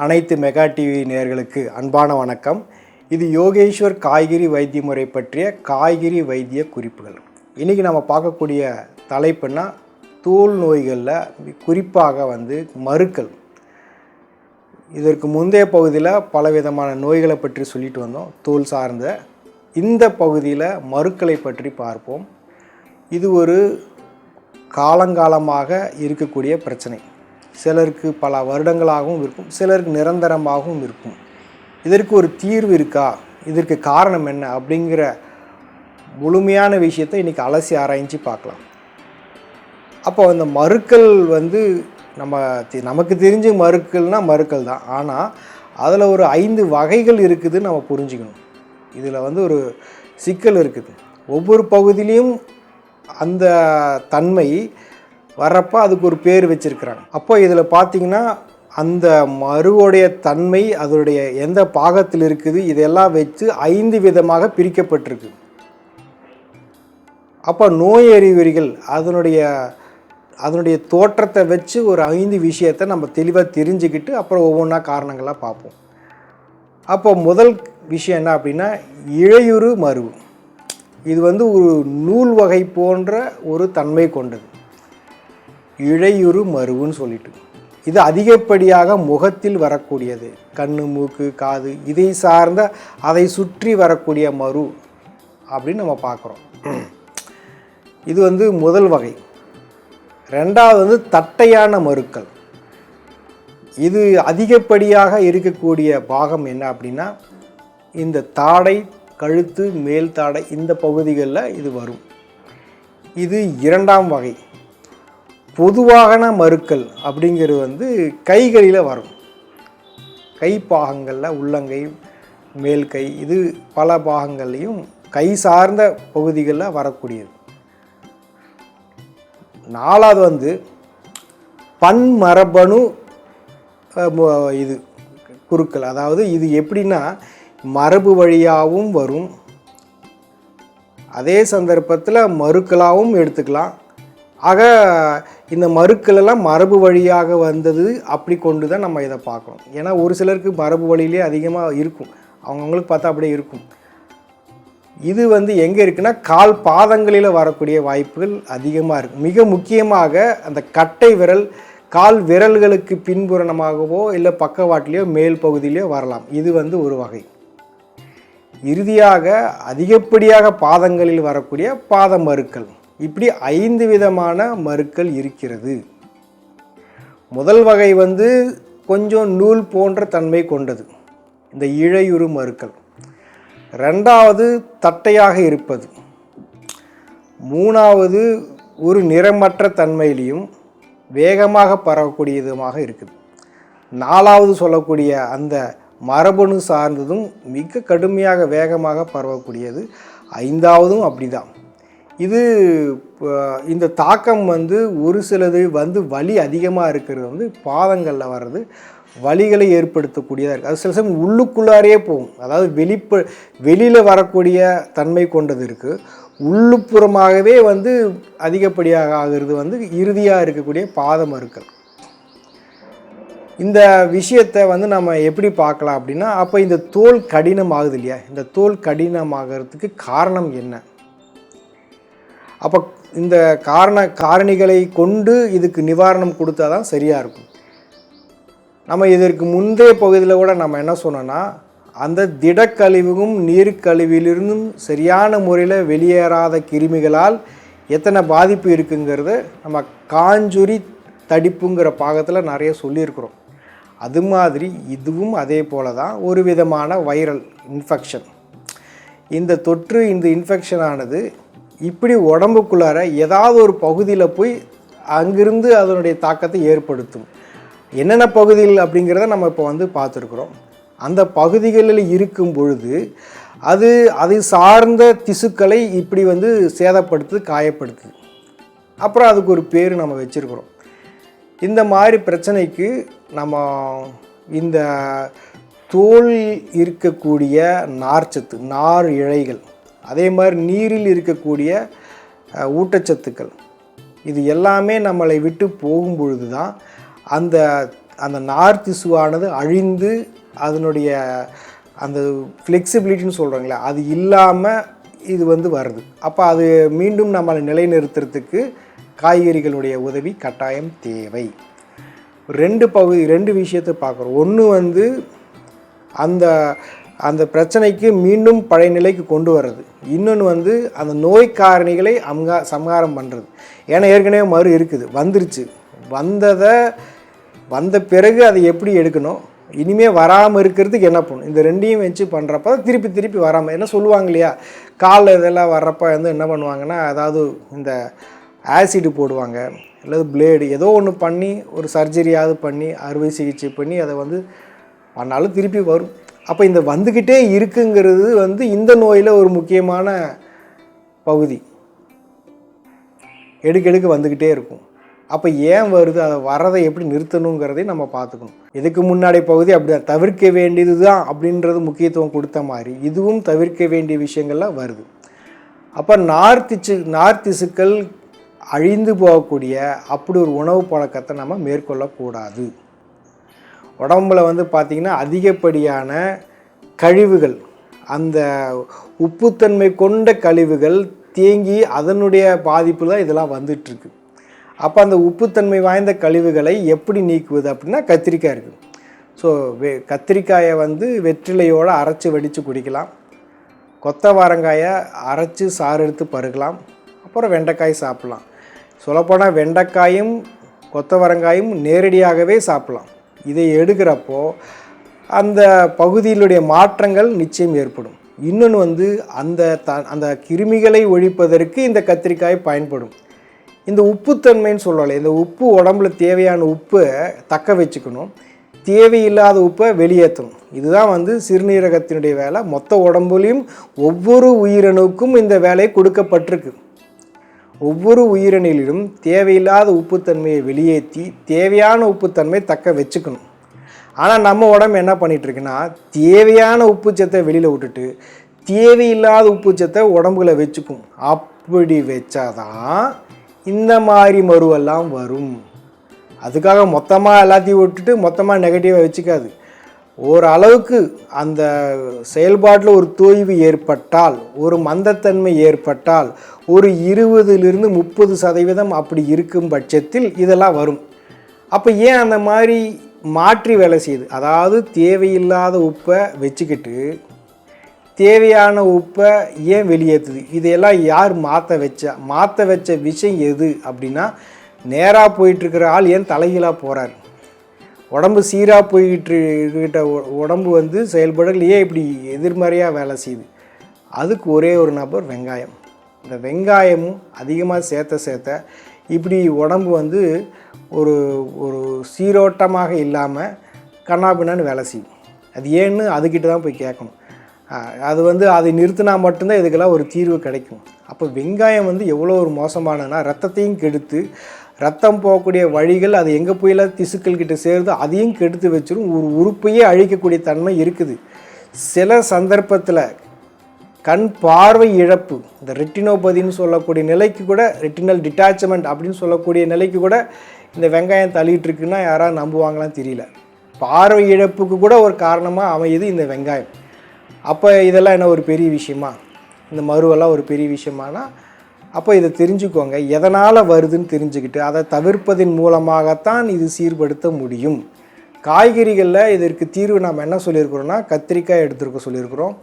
அனைத்து mega TV நேயர்களுக்கு அன்பான வணக்கம். இது யோகேஸ்வர் காய்கறி வைத்திய முறை பற்றிய காய்கறி வைத்திய குறிப்புகள். இன்றைக்கி நம்ம பார்க்கக்கூடிய தலைப்புன்னா தோல் நோய்களில் குறிப்பாக மருக்கள். இதற்கு முந்தைய பகுதியில் பலவிதமான நோய்களை பற்றி சொல்லிட்டு வந்தோம். தோல் சார்ந்த இந்த பகுதியில் மருக்களை பற்றி பார்ப்போம். இது ஒரு காலங்காலமாக இருக்கக்கூடிய பிரச்சனை. சிலருக்கு பல வருடங்களாகவும் இருக்கும், சிலருக்கு நிரந்தரமாகவும் இருக்கும். இதற்கு ஒரு தீர்வு இருக்கா, இதற்கு காரணம் என்ன அப்படிங்கிற முழுமையான விஷயத்தை இன்றைக்கி அலசி ஆராய்ச்சி பார்க்கலாம். அப்போ அந்த மருக்கள் நமக்கு தெரிஞ்ச மருக்கள்னால் மருக்கள் தான். ஆனால் அதில் ஒரு 5 வகைகள் இருக்குதுன்னு நம்ம புரிஞ்சுக்கணும். இதில் ஒரு சிக்கல் இருக்குது. ஒவ்வொரு பகுதியிலையும் அந்த தன்மை வர்றப்போ அதுக்கு ஒரு பேர் வச்சுருக்குறாங்க. அப்போ இதில் பார்த்திங்கன்னா அந்த மருவுடைய தன்மை அதனுடைய எந்த பாகத்தில் இருக்குது இதெல்லாம் வச்சு 5 விதமாக பிரிக்கப்பட்டிருக்கு. அப்போ நோய் அறிகுறிகள் அதனுடைய தோற்றத்தை வச்சு ஒரு 5 விஷயத்தை நம்ம தெளிவாக தெரிஞ்சுக்கிட்டு அப்புறம் ஒவ்வொன்றா காரணங்களாக பார்ப்போம். அப்போ முதல் விஷயம் என்ன அப்படின்னா இழையுறு மருவு. இது ஒரு நூல் வகை போன்ற ஒரு தன்மை கொண்டது. இழையுறு மருவுன்னு சொல்லிட்டு இது அதிகப்படியாக முகத்தில் வரக்கூடியது. கண்ணு, மூக்கு, காது இதை சார்ந்த அதை சுற்றி வரக்கூடிய மரு அப்படின்னு நம்ம பார்க்குறோம். இது முதல் வகை. ரெண்டாவது தட்டையான மருக்கள். இது அதிகப்படியாக இருக்கக்கூடிய பாகம் என்ன அப்படின்னா இந்த தாடை, கழுத்து, மேல் தாடை இந்த பகுதிகளில் இது வரும். இது இரண்டாம் வகை. பொதுவான மருக்கள் அப்படிங்கிறது கைகளில் வரும். கை பாகங்களில் உள்ளங்கை, மேல் கை இது பல பாகங்கள்லையும் கை சார்ந்த பகுதிகளில் வரக்கூடியது. நாலாவது பன்மரபணு இது குருக்கள். அதாவது இது எப்படின்னா மரபு வழியாகவும் வரும், அதே சந்தர்ப்பத்தில் மருக்களாகவும் எடுத்துக்கலாம். ஆக இந்த மருக்களெல்லாம் மரபு வழியாக வந்தது அப்படி கொண்டு தான் நம்ம இதை பார்க்கணும். ஏன்னா ஒரு சிலருக்கு மரபு வழியிலே அதிகமாக இருக்கும், அவங்கவுங்களுக்கு பார்த்தா அப்படியே இருக்கும். இது எங்கே இருக்குன்னா கால் பாதங்களில் வரக்கூடிய வாய்ப்புகள் அதிகமாக இருக்குது. மிக முக்கியமாக அந்த கட்டை விரல், கால் விரல்களுக்கு பின்புறமாகவோ இல்லை பக்கவாட்டிலையோ மேல் பகுதியிலையோ வரலாம். இது ஒரு வகை. இறுதியாக அதிகப்படியாக பாதங்களில் வரக்கூடிய பாத மருக்கள். இப்படி 5 விதமான மருக்கள் இருக்கிறது. முதல் வகை கொஞ்சம் நூல் போன்ற தன்மை கொண்டது, இந்த இழையுறு மருக்கள். ரெண்டாவது தட்டையாக இருப்பது. மூணாவது ஒரு நிறமற்ற தன்மையிலையும் வேகமாக பரவக்கூடியதுமாக இருக்குது. நாலாவது சொல்லக்கூடிய அந்த மரபணு சார்ந்ததும் மிக கடுமையாக வேகமாக பரவக்கூடியது. 5ஆவதும் அப்படி தான். இந்த தாக்கம் ஒரு சிலது வலி அதிகமாக இருக்கிறது பாதங்களில் வர்றது வலிகளை ஏற்படுத்தக்கூடியதாக இருக்குது. அது சில சமயம் உள்ளுக்குள்ளாரையே போகும். அதாவது வெளியில் வரக்கூடிய தன்மை கொண்டது இருக்குது. உள்ளுப்புறமாகவே அதிகப்படியாக ஆகிறது இறுதியாக இருக்கக்கூடிய பாத மருக்கள். இந்த விஷயத்தை நம்ம எப்படி பார்க்கலாம் அப்படின்னா, அப்போ இந்த தோல் கடினமாகுது இல்லையா, இந்த தோல் கடினமாகிறதுக்கு காரணம் என்ன? அப்போ இந்த காரணிகளை கொண்டு இதுக்கு நிவாரணம் கொடுத்தா தான் சரியாக இருக்கும். நம்ம இதற்கு முந்தைய பகுதியில் கூட நம்ம என்ன சொன்னோன்னா, அந்த திடக்கழிவும் நீர்க்கழிவிலிருந்தும் சரியான முறையில் வெளியேறாத கிருமிகளால் எத்தனை பாதிப்பு இருக்குங்கிறத நம்ம காஞ்சுரி தடிப்புங்கிற பாகத்தில் நிறைய சொல்லியிருக்கிறோம். அது மாதிரி இதுவும் அதே போல தான் ஒரு விதமான வைரல் இன்ஃபெக்ஷன். இந்த தொற்று, இந்த இன்ஃபெக்ஷன் ஆனது இப்படி உடம்புக்குள்ளார ஏதாவது ஒரு பகுதியில் போய் அங்கிருந்து அதனுடைய தாக்கத்தை ஏற்படுத்தும். என்னென்ன பகுதிகள் அப்படிங்கிறத நம்ம இப்போ பார்த்துருக்குறோம். அந்த பகுதிகளில் இருக்கும் பொழுது அது சார்ந்த திசுக்களை இப்படி சேதப்படுத்து, காயப்படுத்துது. அப்புறம் அதுக்கு ஒரு பேர் நம்ம வச்சுருக்குறோம். இந்த மாதிரி பிரச்சனைக்கு நம்ம இந்த தோல் இருக்கக்கூடிய நார்ச்சத்து, நார் இழைகள், அதே மாதிரி நீரில் இருக்கக்கூடிய ஊட்டச்சத்துக்கள், இது எல்லாமே நம்மளை விட்டு போகும் பொழுது தான் அந்த அந்த நார் திசுவானது அழிந்து அதனுடைய அந்த ஃப்ளெக்சிபிலிட்டின்னு சொல்கிறாங்களே அது இல்லாமல் இது வந்து வருது. அப்போ அது மீண்டும் நம்மளை நிலைநிறுத்துறதுக்கு காய்கறிகளுடைய உதவி கட்டாயம் தேவை. ரெண்டு விஷயத்தை பார்க்குறோம். ஒன்று வந்து அந்த அந்த பிரச்சனைக்கு மீண்டும் பழைய நிலைக்கு கொண்டு வர்றது. இன்னொன்று வந்து அந்த நோய் காரணிகளை சம்ஹாரம் பண்ணுறது. ஏன்னா ஏற்கனவே மறு இருக்குது, வந்துருச்சு. வந்த பிறகு அதை எப்படி எடுக்கணும், இனிமேல் வராமல் இருக்கிறதுக்கு என்ன பண்ணணும், இந்த ரெண்டையும் வச்சு பண்ணுறப்ப திருப்பி வராமல் என்ன சொல்லுவாங்க இல்லையா, காலில் இதெல்லாம் வர்றப்ப வந்து என்ன பண்ணுவாங்கன்னா அதாவது இந்த ஆசிடு போடுவாங்க, அல்லது பிளேடு ஏதோ ஒன்று பண்ணி ஒரு சர்ஜரியாவது பண்ணி அறுவை சிகிச்சை பண்ணி அதை வந்து பண்ணாலும் திருப்பி வரும். அப்போ இந்த வந்துக்கிட்டே இருக்குங்கிறது வந்து இந்த நோயில் ஒரு முக்கியமான பகுதி. எடுக்க வந்துக்கிட்டே இருக்கும். அப்போ ஏன் வருது, அதை வரதை எப்படி நிறுத்தணுங்கிறதையும் நம்ம பார்த்துக்கணும். இதுக்கு முன்னாடி பகுதி அப்படி தான் தவிர்க்க வேண்டியது தான் அப்படின்றது முக்கியத்துவம் கொடுத்த மாதிரி இதுவும் தவிர்க்க வேண்டிய விஷயங்கள்லாம் வருது. அப்போ நார் திசுக்கள் அழிந்து போகக்கூடிய அப்படி ஒரு உணவு பழக்கத்தை நம்ம மேற்கொள்ளக்கூடாது. உடம்புல வந்து பார்த்திங்கன்னா அதிகப்படியான கழிவுகள், அந்த உப்புத்தன்மை கொண்ட கழிவுகள் தேங்கி அதனுடைய பாதிப்பு தான் இதெல்லாம் வந்துட்டுருக்கு. அப்போ அந்த உப்புத்தன்மை வாய்ந்த கழிவுகளை எப்படி நீக்குவது அப்படின்னா கத்திரிக்காய் இருக்குது. ஸோ கத்திரிக்காயை வந்து வெற்றிலையோடு அரைச்சி வடித்து குடிக்கலாம். கொத்தவரங்காயை அரைச்சி சாறு எடுத்து பருகலாம். அப்புறம் வெண்டைக்காய் சாப்பிட்லாம். சொல்லப்போனால் வெண்டைக்காயும் கொத்தவரங்காயும் நேரடியாகவே சாப்பிட்லாம். இதை எடுக்கிறப்போ அந்த பகுதியிலுடைய மாற்றங்கள் நிச்சயம் ஏற்படும். இன்னொன்று வந்து அந்த கிருமிகளை ஒழிப்பதற்கு இந்த கத்திரிக்காய் பயன்படும். இந்த உப்புத்தன்மைன்னு சொல்லலை, இந்த உப்பு உடம்புல தேவையான உப்பை தக்க வச்சுக்கணும், தேவையில்லாத உப்பை வெளியேற்றணும். இதுதான் வந்து சிறுநீரகத்தினுடைய வேலை. மொத்த உடம்புலையும் ஒவ்வொரு உயிரணுக்கும் இந்த வேலை கொடுக்கப்பட்டிருக்கு. ஒவ்வொரு உயிரணிலும் தேவையில்லாத உப்புத்தன்மையை வெளியேற்றி தேவையான உப்புத்தன்மை தக்க வச்சுக்கணும். ஆனால் நம்ம உடம்பு என்ன பண்ணிகிட்ருக்குன்னா தேவையான உப்புச்சத்தை வெளியில் விட்டுட்டு தேவையில்லாத உப்புச்சத்தை உடம்புல வச்சுக்கும். அப்படி வச்சாதான் இந்த மாதிரி மருவெல்லாம் வரும். அதுக்காக மொத்தமாக எல்லாத்தையும் விட்டுட்டு மொத்தமாக நெகட்டிவாக வச்சுக்காது. ஓரளவுக்கு அந்த செயல்பாட்டில் ஒரு தொய்வு ஏற்பட்டால், ஒரு மந்தத்தன்மை ஏற்பட்டால், ஒரு 20லிருந்து 30% அப்படி இருக்கும் பட்சத்தில் இதெல்லாம் வரும். அப்போ ஏன் அந்த மாதிரி மாற்றி வேலை செய்யுது, அதாவது தேவையில்லாத உப்பை வச்சுக்கிட்டு தேவையான உப்பை ஏன் வெளியேற்றுது, இதையெல்லாம் யார் மாற்ற வச்ச விஷயம் எது அப்படின்னா, நேராக போயிட்டுருக்கிற ஆள் ஏன் தலைகீழாக போகிறார், உடம்பு சீராக போய்கிட்ட உடம்பு வந்து செயல்படல ஏன் இப்படி எதிர்மறையாக வேலை செய்யுது, அதுக்கு ஒரே ஒரு நபர் வெங்காயம். இந்த வெங்காயமும் அதிகமாக சேர்த்த இப்படி உடம்பு வந்து ஒரு ஒரு சீரோட்டமாக இல்லாமல் கண்ணாபின்னான்னு வேலை செய்யும். அது ஏன்னு அதுக்கிட்ட தான் போய் கேட்கணும். அது வந்து அதை நிறுத்தினா மட்டும்தான் இதுக்கெல்லாம் ஒரு தீர்வு கிடைக்கும். அப்போ வெங்காயம் வந்து எவ்வளோ ஒரு மோசமானதுன்னா ரத்தத்தையும் கெடுத்து, ரத்தம் போகக்கூடிய வழிகள் அது எங்கே போயெல்லாம் திசுக்கள் கிட்ட சேருதோ அதையும் கெடுத்து வச்சிடும். ஒரு உறுப்பையே அழிக்கக்கூடிய தன்மை இருக்குது. சில சந்தர்ப்பத்தில் கண் பார்வை இழப்பு, இந்த ரெட்டினோபதின்னு சொல்லக்கூடிய நிலைக்கு கூட, ரெட்டினல் டிட்டாச்மெண்ட் அப்படின்னு சொல்லக்கூடிய நிலைக்கு கூட இந்த வெங்காயம் தள்ளிட்டு இருக்குன்னா யாராவது நம்புவாங்களான்னு தெரியல. பார்வை இழப்புக்கு கூட ஒரு காரணமாக அமையுது இந்த வெங்காயம். அப்போ இதெல்லாம் என்ன ஒரு பெரிய விஷயமா, இந்த மருவெல்லாம் ஒரு பெரிய விஷயமானா, அப்போ இதை தெரிஞ்சுக்கோங்க. எதனால் வருதுன்னு தெரிஞ்சுக்கிட்டு அதை தவிர்ப்பதன் மூலமாகத்தான் இது சீர்படுத்த முடியும். காய்கறிகளில் இதற்கு தீர்வு நாம் என்ன சொல்லியிருக்கிறோன்னா, கத்திரிக்காய் எடுத்துருக்க சொல்லியிருக்கிறோம்,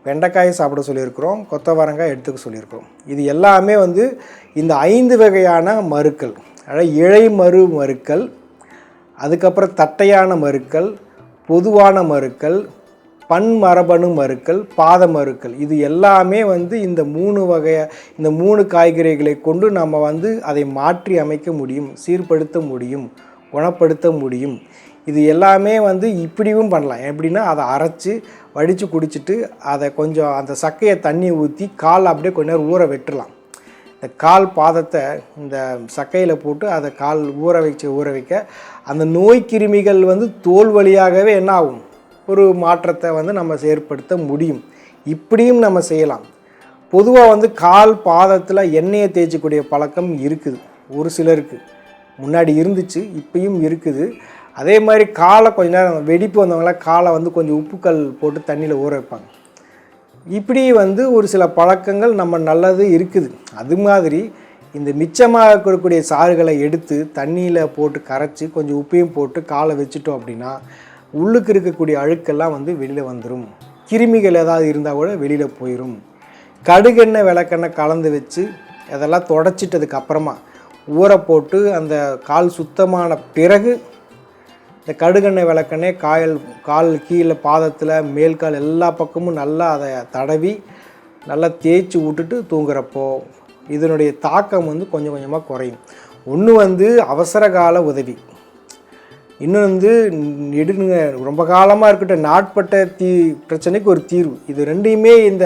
வெண்டைக்காயை சாப்பிட சொல்லியிருக்கிறோம், கொத்தவரங்காய் எடுத்துக்க சொல்லியிருக்கிறோம். இது எல்லாமே வந்து இந்த 5 வகையான மருக்கள், அதாவது இழை மருக்கள், அதுக்கப்புறம் தட்டையான மருக்கள், பொதுவான மருக்கள், பன்மரபணு மருக்கள், பாத மருக்கள், இது எல்லாமே வந்து இந்த 3 காய்கறிகளை கொண்டு நம்ம வந்து அதை மாற்றி அமைக்க முடியும், சீர்படுத்த முடியும், குணப்படுத்த முடியும். இது எல்லாமே வந்து இப்படியும் பண்ணலாம். எப்படின்னா அதை அரைச்சி வடித்து குடிச்சிட்டு அதை கொஞ்சம் அந்த சக்கையை தண்ணி ஊற்றி கால் அப்படியே கொஞ்ச நேரம் ஊற விட்டுடலாம். இந்த கால் பாதத்தை இந்த சக்கையில் போட்டு அதை கால் ஊற வைக்க அந்த நோய் கிருமிகள் வந்து தோல் வழியாகவே என்ன ஆகும், ஒரு மாற்றத்தை வந்து நம்ம ஏற்படுத்த முடியும். இப்படியும் நம்ம செய்யலாம். பொதுவாக வந்து கால் பாதத்தில் எண்ணெயை தேய்ச்சிக்கூடிய பழக்கம் இருக்குது ஒரு சிலருக்கு. முன்னாடி இருந்துச்சு, இப்பயும் இருக்குது. அதே மாதிரி காலை கொஞ்ச நேரம் வெடிப்பு வந்தவங்களாம் காலை வந்து கொஞ்சம் உப்புக்கல் போட்டு தண்ணியில் ஊற வைப்பாங்க. இப்படி வந்து ஒரு சில பழக்கங்கள் நம்ம நல்லது இருக்குது. அது மாதிரி இந்த மிச்சமாக இருக்கக்கூடிய சாறுகளை எடுத்து தண்ணியில் போட்டு கரைச்சி கொஞ்சம் உப்பையும் போட்டு காலை வச்சுட்டோம் அப்படின்னா உள்ளுக்கு இருக்கக்கூடிய அழுக்கெல்லாம் வந்து வெளியில் வந்துடும். கிருமிகள் ஏதாவது இருந்தால் கூட வெளியில் போயிடும். கடுகெண்ணெய் விளக்கெண்ணெய் கலந்து வச்சு அதெல்லாம் தொடச்சிட்டதுக்கு அப்புறமா ஊற போட்டு அந்த கால் சுத்தமான பிறகு இந்த கடுகெண்ணெய் விளக்கெண்ணெய் கால் கீழே பாதத்தில் மேல்கால் எல்லா பக்கமும் நல்லா அதை தடவி நல்லா தேய்ச்சி விட்டுட்டு தூங்குறப்போ இதனுடைய தாக்கம் வந்து கொஞ்சம் கொஞ்சமாக குறையும். ஒன்று வந்து அவசர கால உதவி, இன்னும் வந்து ரொம்ப காலமாக இருக்கட்ட நாட்பட்ட பிரச்சனைக்கு ஒரு தீர்வு. இது ரெண்டையுமே இந்த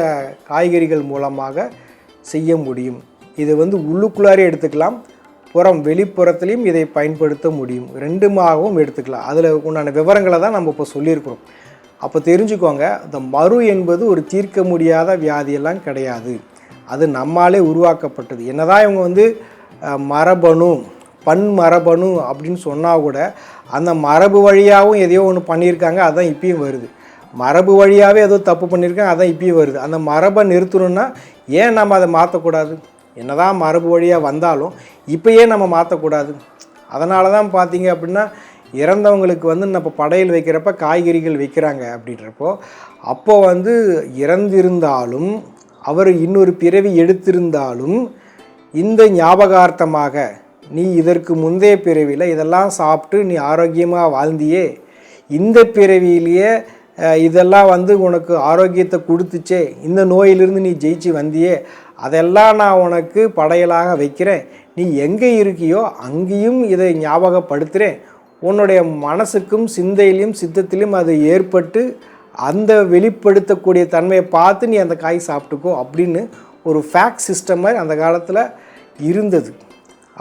காய்கறிகள் மூலமாக செய்ய முடியும். இது வந்து உள்ளுக்குள்ளாரே எடுத்துக்கலாம், வெளிப்புறத்துலையும் இதை பயன்படுத்த முடியும். ரெண்டுமாகவும் எடுத்துக்கலாம். அதில் உண்டான விவரங்களை தான் நம்ம இப்போ சொல்லியிருக்கிறோம். அப்போ தெரிஞ்சுக்கோங்க, இந்த மரு என்பது ஒரு தீர்க்க முடியாத வியாதியெல்லாம் கிடையாது. அது நம்மாலே உருவாக்கப்பட்டது. என்னதான் இவங்க வந்து மரபணு மரபணு அப்படின்னு சொன்னால் கூட அந்த மரபு வழியாகவும் எதையோ ஒன்று பண்ணியிருக்காங்க, அதுதான் இப்பயும் வருது. மரபு வழியாகவே ஏதோ தப்பு பண்ணியிருக்காங்க, அதான் இப்பயும் வருது. அந்த மரபை நிறுத்தணுன்னா ஏன் நம்ம அதை மாற்றக்கூடாது? என்னதான் மரபு வழியாக வந்தாலும் இப்போயே நம்ம மாற்றக்கூடாது. அதனால தான் பார்த்தீங்க அப்படின்னா இறந்தவங்களுக்கு வந்து நம்ம படையல் வைக்கிறப்ப காய்கறிகள் வைக்கிறாங்க அப்படின்றப்போ அப்போது வந்து இறந்திருந்தாலும் அவர் இன்னொரு பிறவி எடுத்திருந்தாலும் இந்த ஞாபகார்த்தமாக நீ இதற்கு முந்தைய பிறவியில் இதெல்லாம் சாப்பிட்டு நீ ஆரோக்கியமாக வாழ்ந்தியே, இந்த பிறவியிலேயே இதெல்லாம் வந்து உனக்கு ஆரோக்கியத்தை கொடுத்துச்சே, இந்த நோயிலிருந்து நீ ஜெயிச்சு வந்தியே, அதெல்லாம் நான் உனக்கு படையலாக வைக்கிறேன், நீ எங்கே இருக்கியோ அங்கேயும் இதை ஞாபகப்படுத்துகிறேன், உன்னுடைய மனசுக்கும் சிந்தையிலையும் சித்தத்திலையும் அது ஏற்பட்டு அந்த வெளிப்படுத்தக்கூடிய தன்மையை பார்த்து நீ அந்த காய் சாப்பிட்டுக்கோ அப்படின்னு ஒரு ஃபேக்ட் சிஸ்டம் மாதிரி அந்த காலத்தில் இருந்தது.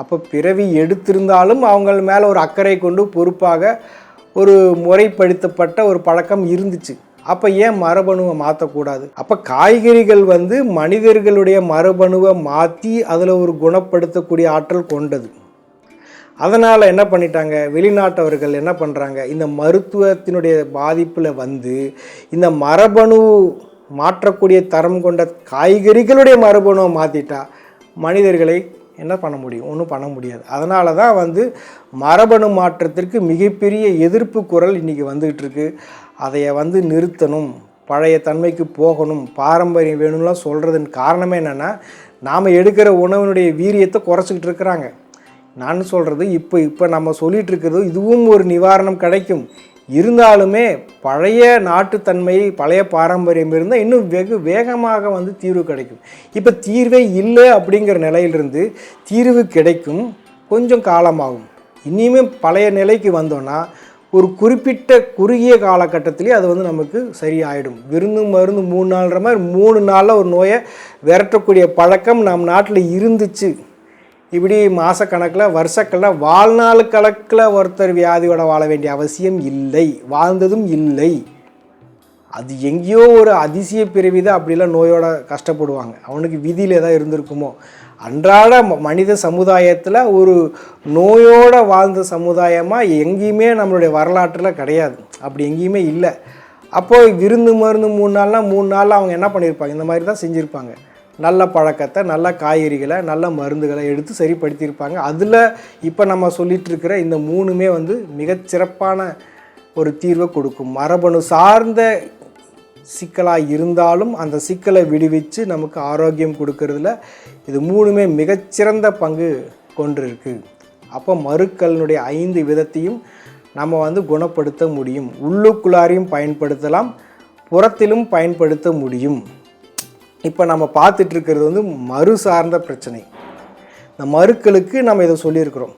அப்போ பிறவி எடுத்திருந்தாலும் அவங்க மேலே ஒரு அக்கறை கொண்டு பொறுப்பாக ஒரு முறைப்படுத்தப்பட்ட ஒரு பழக்கம் இருந்துச்சு. அப்போ ஏன் மரபணுவை மாற்றக்கூடாது? அப்போ காய்கறிகள் வந்து மனிதர்களுடைய மரபணுவை மாற்றி அதில் ஒரு குணப்படுத்தக்கூடிய ஆற்றல் கொண்டது. அதனால் என்ன பண்ணிட்டாங்க, வெளிநாட்டவர்கள் என்ன பண்ணுறாங்க, இந்த மருத்துவத்தினுடைய பாதிப்பில் வந்து இந்த மரபணு மாற்றக்கூடிய தரம் கொண்ட காய்கறிகளுடைய மரபணுவை மாற்றிட்டா மனிதர்களை என்ன பண்ண முடியும்? ஒன்றும் பண்ண முடியாது. அதனால தான் வந்து மரபணு மாற்றத்திற்கு மிகப்பெரிய எதிர்ப்பு குரல் இன்றைக்கி வந்துகிட்டு இருக்கு. அதைய வந்து நிறுத்தணும், பழைய தன்மைக்கு போகணும், பாரம்பரியம் வேணும்லாம் சொல்கிறதுன்னு காரணமே என்னென்னா நாம் எடுக்கிற உணவினுடைய வீரியத்தை குறைச்சிக்கிட்டு இருக்கிறாங்க. நான் சொல்கிறது இப்போ நம்ம சொல்லிகிட்டு இருக்கிறது இதுவும் ஒரு நிவாரணம் கிடைக்கும். இருந்தாலுமே பழைய நாட்டுத்தன்மை பழைய பாரம்பரியம் இருந்தால் இன்னும் வெகு வேகமாக வந்து தீர்வு கிடைக்கும். இப்போ தீர்வே இல்லை அப்படிங்கிற நிலையிலிருந்து தீர்வு கிடைக்கும், கொஞ்சம் காலமாகும். இனிமே பழைய நிலைக்கு வந்தோன்னா ஒரு குறிப்பிட்ட குறுகிய காலகட்டத்திலே அது வந்து நமக்கு சரியாயிடும். விருந்து மருந்து 3 நாள்ன்ற மாதிரி 3 நாளில் ஒரு நோயை விரட்டக்கூடிய பழக்கம் நம் நாட்டில் இருந்துச்சு. இப்படி மாதக்கணக்கில் வருஷக்கணக்கில் வாழ்நாள் கணக்கில் ஒருத்தர் வியாதியோட வாழ வேண்டிய அவசியம் இல்லை, வாழ்ந்ததும் இல்லை. அது எங்கேயோ ஒரு அதிசய பிறவிதான் அப்படிலாம் நோயோட கஷ்டப்படுவாங்க. அவனுக்கு விதியில் ஏதாவது இருந்திருக்குமோ. அன்றாட மனித சமுதாயத்தில் ஒரு நோயோடு வாழ்ந்த சமுதாயமாக எங்கேயுமே நம்மளுடைய வரலாற்றில் கிடையாது, அப்படி எங்கேயுமே இல்லை. அப்போது விருந்து மருந்து 3 நாள்னால் 3 நாளில் அவங்க என்ன பண்ணியிருப்பாங்க, இந்த மாதிரி தான் செஞ்சுருப்பாங்க. நல்ல பழக்கத்தை, நல்ல காய்கறிகளை, நல்ல மருந்துகளை எடுத்து சரிப்படுத்தியிருப்பாங்க. அதில் இப்போ நம்ம சொல்லிகிட்டு இருக்கிற இந்த 3மே வந்து மிகச்சிறப்பான ஒரு தீர்வை கொடுக்கும். மரபணு சார்ந்த சிக்கலாக இருந்தாலும் அந்த சிக்கலை விடுவித்து நமக்கு ஆரோக்கியம் கொடுக்கறதுல இது 3மே மிகச்சிறந்த பங்கு கொண்டிருக்கு. அப்போ மருக்களினுடைய 5 விதத்தையும் நம்ம வந்து குணப்படுத்த முடியும். உள்ளுக்குள்ளாரையும் பயன்படுத்தலாம், புறத்திலும் பயன்படுத்த முடியும். இப்போ நம்ம பார்த்துட்ருக்கிறது வந்து மறு சார்ந்த பிரச்சனை. இந்த மருக்களுக்கு நம்ம இதை சொல்லியிருக்கிறோம்.